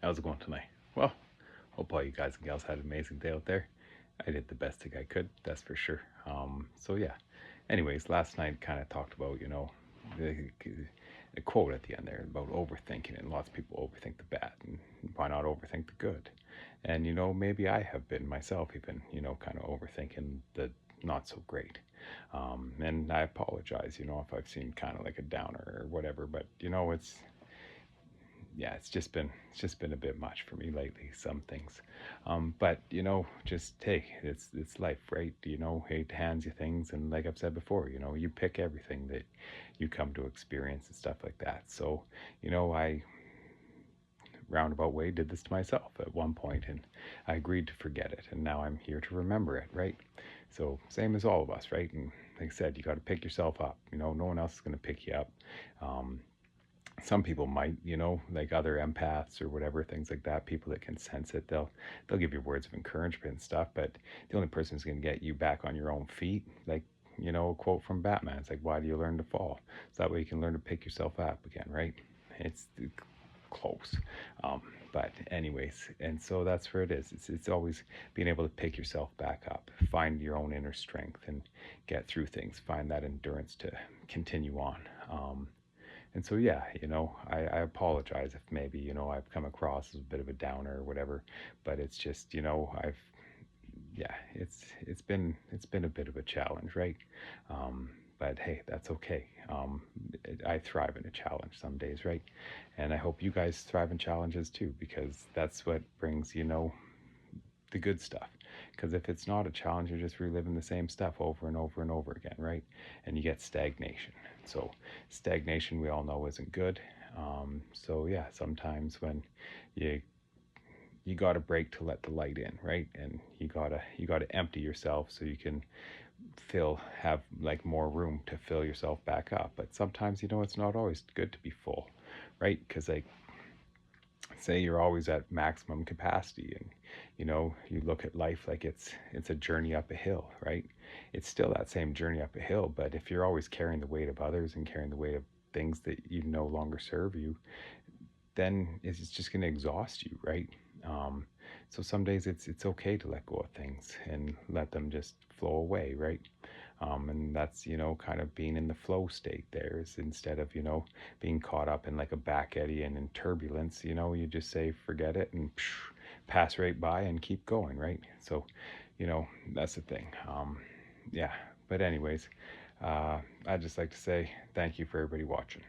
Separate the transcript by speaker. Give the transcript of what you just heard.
Speaker 1: How's it going tonight? Well, hope all you guys and gals had an amazing day out there. I did the best thing I could, that's for sure. So yeah. Anyways, last night kind of talked about, the, the quote at the end there about overthinking, and lots of people overthink the bad, and why not overthink the good? And maybe I have been myself, even kind of overthinking the not so great. And I apologize, if I've seemed kind of like a downer or whatever, but yeah, it's just been a bit much for me lately. Some things, but just hey, it's life, right? Hate hands you things, and like I've said before, you pick everything that you come to experience and stuff like that. So, I roundabout way did this to myself at one point, and I agreed to forget it, and now I'm here to remember it, right? So same as all of us, right? And like I said, you got to pick yourself up. No one else is going to pick you up. Um, some people might, like other empaths or whatever, things like that, people that can sense it, they'll give you words of encouragement and stuff, but the only person who's going to get you back on your own feet, like, a quote from Batman, it's like, why do you learn to fall? So that way you can learn to pick yourself up again, right? It's close. um, but anyways, and so that's where it is. It's always being able to pick yourself back up, find your own inner strength and get through things, find that endurance to continue on. And so, yeah, I apologize if maybe, I've come across as a bit of a downer or whatever, but it's just, yeah, it's been a bit of a challenge, right? But hey, that's okay. I thrive in a challenge some days, right? And I hope you guys thrive in challenges too, because that's what brings, the good stuff. Because if it's not a challenge, you're just reliving the same stuff over and over and over again, right? And you get stagnation. So stagnation, we all know, isn't good. So yeah, sometimes when you you got to break to let the light in, right? And you gotta empty yourself so you can have like more room to fill yourself back up. But sometimes it's not always good to be full, right? Because like, say you're always at maximum capacity, and you look at life like it's a journey up a hill, right? It's still that same journey up a hill, but if you're always carrying the weight of others and carrying the weight of things that you no longer serve you, then it's just going to exhaust you, right? um, so some days it's okay to let go of things and let them just flow away, right? And that's kind of being in the flow state there, is instead of being caught up in like a back eddy and in turbulence, you just say forget it and pass right by and keep going, right? So that's the thing. Yeah, but anyways, I'd just like to say thank you for everybody watching.